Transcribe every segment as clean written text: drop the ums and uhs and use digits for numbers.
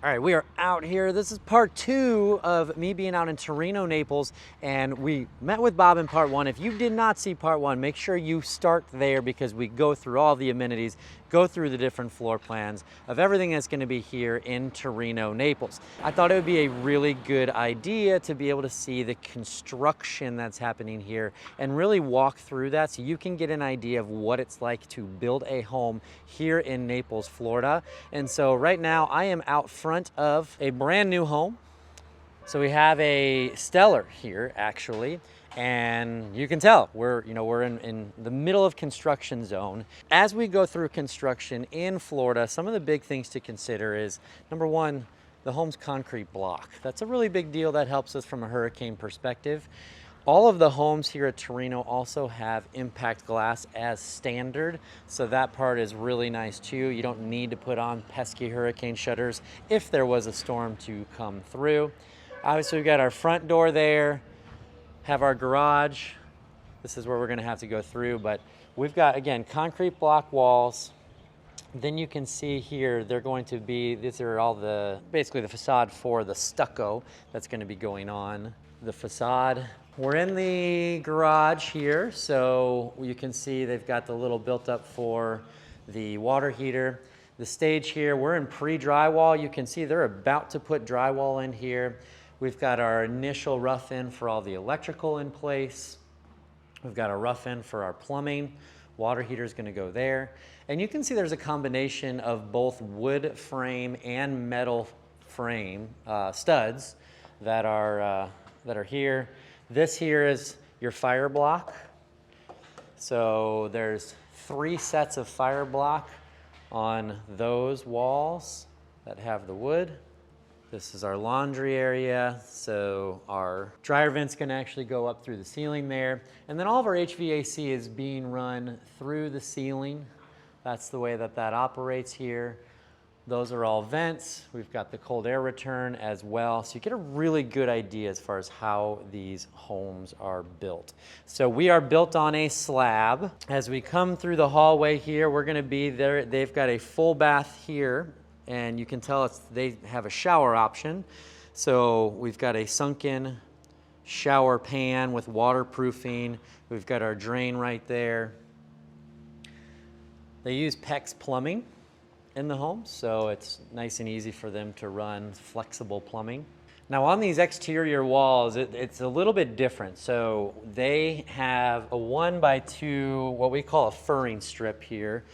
All right, we are out here. This is part 2 of me being out in Terreno, Naples, and we met with Bob in part 1. If you did not see part 1, make sure you start there because we go through all the amenities, go through the different floor plans of everything that's going to be here in Terreno, Naples. I thought it would be a really good idea to be able to see the construction that's happening here and really walk through that so you can get an idea of what it's like to build a home here in Naples, Florida. And so right now I am out front of a brand new home. So we have a Stellar here actually, and you can tell we're in the middle of construction zone. As we go through construction in Florida, some of the big things to consider is, number one, the home's concrete block. That's a really big deal. That helps us from a hurricane perspective. All of the homes here at Terreno also have impact glass as standard, so that part is really nice too. You don't need to put on pesky hurricane shutters if there was a storm to come through. Obviously, we've got our front door there, have our garage. This is where we're gonna have to go through, but we've got, again, concrete block walls. Then you can see here, they're going to be, these are all basically the facade for the stucco that's gonna be going on the facade. We're in the garage here, so you can see they've got the little built up for the water heater. The stage here, we're in pre-drywall. You can see they're about to put drywall in here. We've got our initial rough in for all the electrical in place. We've got a rough in for our plumbing. Water heater is going to go there. And you can see there's a combination of both wood frame and metal frame studs that are here. This here is your fire block. So there's 3 sets of fire block on those walls that have the wood. This is our laundry area. So our dryer vent's gonna actually go up through the ceiling there. And then all of our HVAC is being run through the ceiling. That's the way that operates here. Those are all vents. We've got the cold air return as well. So you get a really good idea as far as how these homes are built. So we are built on a slab. As we come through the hallway here, we're gonna be there. They've got a full bath here, and you can tell they have a shower option. So we've got a sunken shower pan with waterproofing. We've got our drain right there. They use PEX plumbing in the home, so it's nice and easy for them to run flexible plumbing. Now on these exterior walls, it's a little bit different. So they have a 1x2, what we call a furring strip here,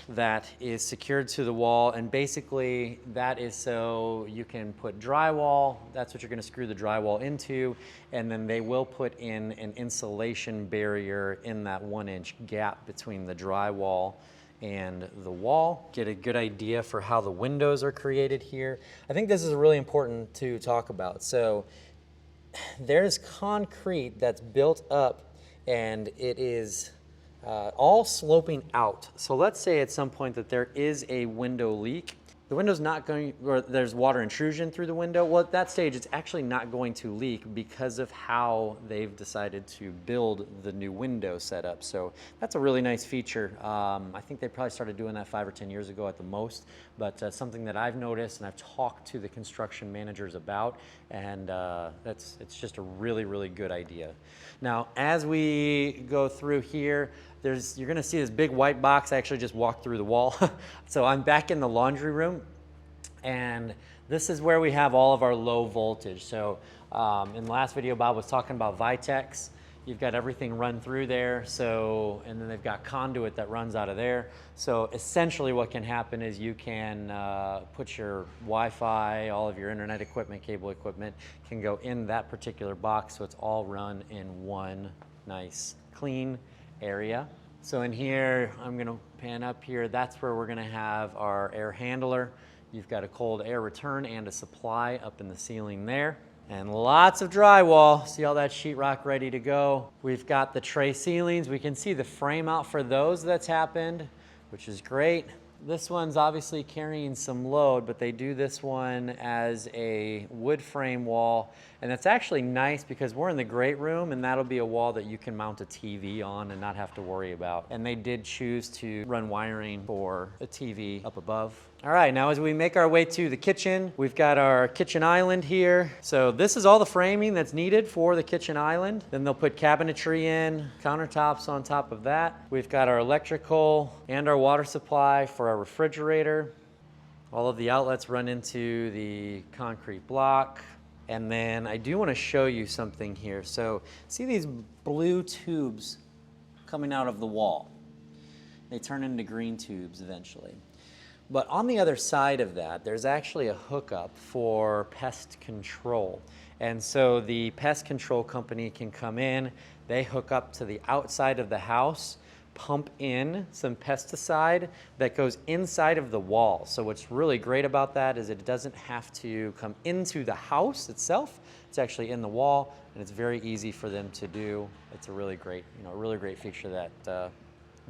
that is secured to the wall, and basically that is so you can put drywall. That's what you're going to screw the drywall into, and then they will put in an insulation barrier in that 1-inch gap between the drywall and the wall. Get a good idea for how the windows are created here. I think this is really important to talk about. So there's concrete that's built up, and it is all sloping out. So let's say at some point that there is a window leak. The window's not going, or there's water intrusion through the window. Well, at that stage, it's actually not going to leak because of how they've decided to build the new window setup. So that's a really nice feature. I think they probably started doing that 5 or 10 years ago at the most, but something that I've noticed and I've talked to the construction managers about, and it's just a really, really good idea. Now, as we go through here, you're gonna see this big white box. I actually just walked through the wall. So I'm back in the laundry room, and this is where we have all of our low voltage. So in the last video, Bob was talking about Vitex. You've got everything run through there. So, and then they've got conduit that runs out of there. So essentially what can happen is you can put your Wi-Fi, all of your internet equipment, cable equipment can go in that particular box. So it's all run in one nice, clean area. So in here, I'm gonna pan up here. That's where we're gonna have our air handler. You've got a cold air return and a supply up in the ceiling there. And lots of drywall. See all that sheetrock ready to go. We've got the tray ceilings. We can see the frame out for those that's happened, which is great. This one's obviously carrying some load, but they do this one as a wood frame wall. And that's actually nice because we're in the great room, and that'll be a wall that you can mount a TV on and not have to worry about. And they did choose to run wiring for a TV up above. All right, now as we make our way to the kitchen, we've got our kitchen island here. So this is all the framing that's needed for the kitchen island. Then they'll put cabinetry in, countertops on top of that. We've got our electrical and our water supply for our refrigerator. All of the outlets run into the concrete block. And then I do want to show you something here. So see these blue tubes coming out of the wall? They turn into green tubes eventually. But on the other side of that, there's actually a hookup for pest control. And so the pest control company can come in, they hook up to the outside of the house, pump in some pesticide that goes inside of the wall. So what's really great about that is it doesn't have to come into the house itself. It's actually in the wall, and it's very easy for them to do. It's a really great, really great feature that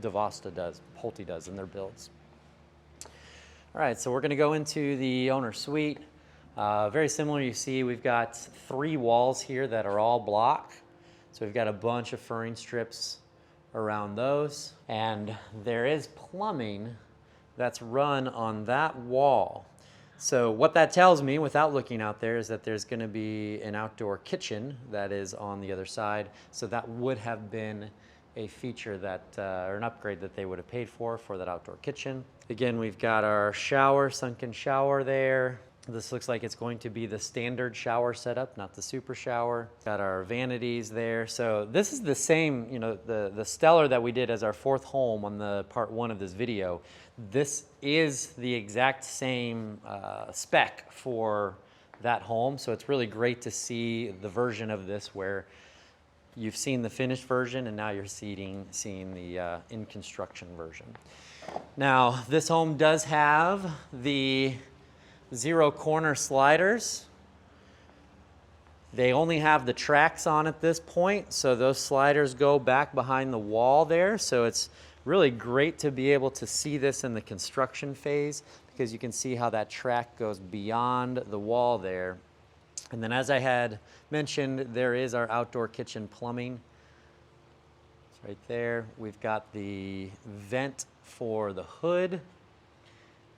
DiVosta does, Pulte does in their builds. All right, so we're gonna go into the owner suite. Very similar, you see we've got 3 walls here that are all block. So we've got a bunch of furring strips around those. And there is plumbing that's run on that wall. So what that tells me without looking out there is that there's gonna be an outdoor kitchen that is on the other side. So that would have been a feature that, or an upgrade that they would have paid for that outdoor kitchen. Again, we've got our shower, sunken shower there. This looks like it's going to be the standard shower setup, not the super shower. Got our vanities there. So this is the same, the Stellar that we did as our 4th home on the part 1 of this video. This is the exact same spec for that home. So it's really great to see the version of this where you've seen the finished version and now you're seeing the in construction version. Now, this home does have the 0 corner sliders. They only have the tracks on at this point, so those sliders go back behind the wall there. So it's really great to be able to see this in the construction phase because you can see how that track goes beyond the wall there. And then as I had mentioned, there is our outdoor kitchen plumbing. It's right there. We've got the vent for the hood.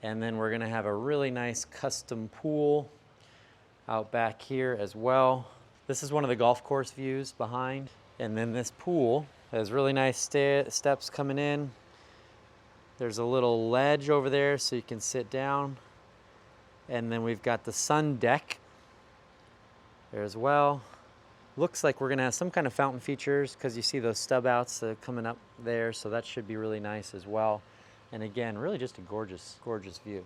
And then we're gonna have a really nice custom pool out back here as well. This is one of the golf course views behind. And then this pool has really nice steps coming in. There's a little ledge over there so you can sit down. And then we've got the sun deck there as well. Looks like we're gonna have some kind of fountain features because you see those stub outs coming up there, so that should be really nice as well. And again, really just a gorgeous, gorgeous view.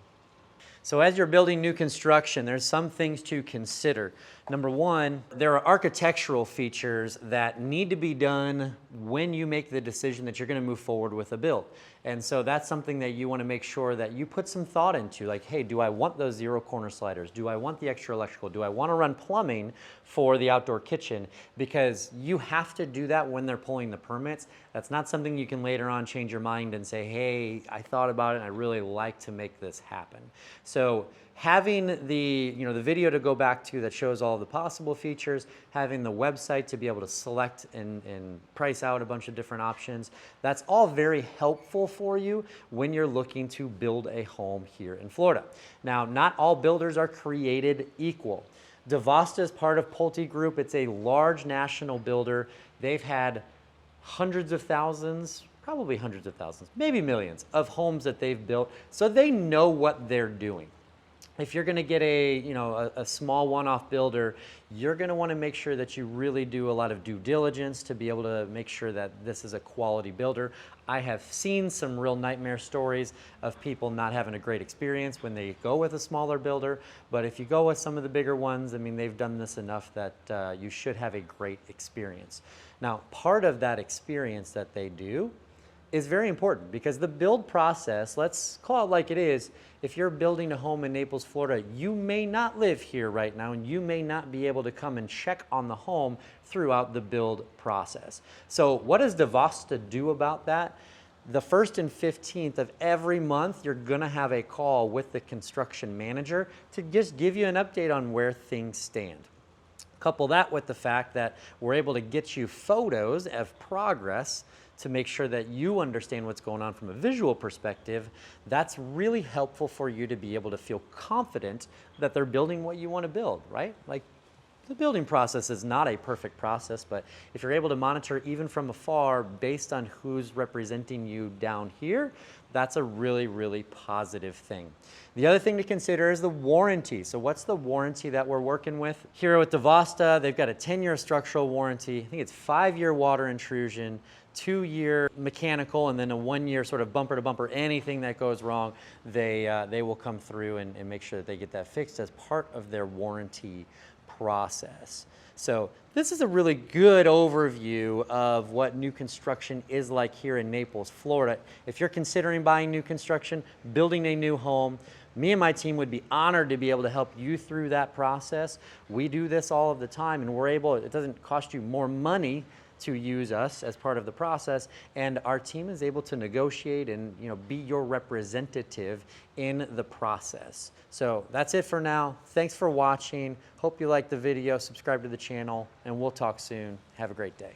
So as you're building new construction, there's some things to consider. Number one, there are architectural features that need to be done when you make the decision that you're going to move forward with a build. And so that's something that you want to make sure that you put some thought into, like, hey, do I want those 0 corner sliders? Do I want the extra electrical? Do I want to run plumbing for the outdoor kitchen? Because you have to do that when they're pulling the permits. That's not something you can later on change your mind and say, hey, I thought about it and I really like to make this happen. So having the video to go back to that shows all the possible features, having the website to be able to select and price out a bunch of different options, that's all very helpful for you when you're looking to build a home here in Florida. Now, not all builders are created equal. DiVosta is part of Pulte Group. It's a large national builder. They've had hundreds of thousands, probably hundreds of thousands, maybe millions of homes that they've built, so they know what they're doing. If you're going to get a small one-off builder, you're going to want to make sure that you really do a lot of due diligence to be able to make sure that this is a quality builder. I have seen some real nightmare stories of people not having a great experience when they go with a smaller builder, but if you go with some of the bigger ones, I mean, they've done this enough that you should have a great experience. Now, part of that experience that they do is very important because the build process, let's call it like it is, if you're building a home in Naples, Florida, you may not live here right now and you may not be able to come and check on the home throughout the build process. So what does DiVosta do about that? The 1st and 15th of every month, you're gonna have a call with the construction manager to just give you an update on where things stand. Couple that with the fact that we're able to get you photos of progress to make sure that you understand what's going on from a visual perspective, that's really helpful for you to be able to feel confident that they're building what you want to build, right? Like, the building process is not a perfect process, but if you're able to monitor even from afar based on who's representing you down here, that's a really, really positive thing. The other thing to consider is the warranty. So what's the warranty that we're working with? Here with DiVosta, they've got a 10-year structural warranty. I think it's 5-year water intrusion, 2-year mechanical, and then a 1-year sort of bumper to bumper. Anything that goes wrong, they will come through and make sure that they get that fixed as part of their warranty process. So this is a really good overview of what new construction is like here in Naples, Florida. If you're considering buying new construction, building a new home, me and my team would be honored to be able to help you through that process. We do this all of the time, and we're able, it doesn't cost you more money to use us as part of the process, and our team is able to negotiate and be your representative in the process. So that's it for now. Thanks for watching. Hope you liked the video. Subscribe to the channel, and we'll talk soon. Have a great day.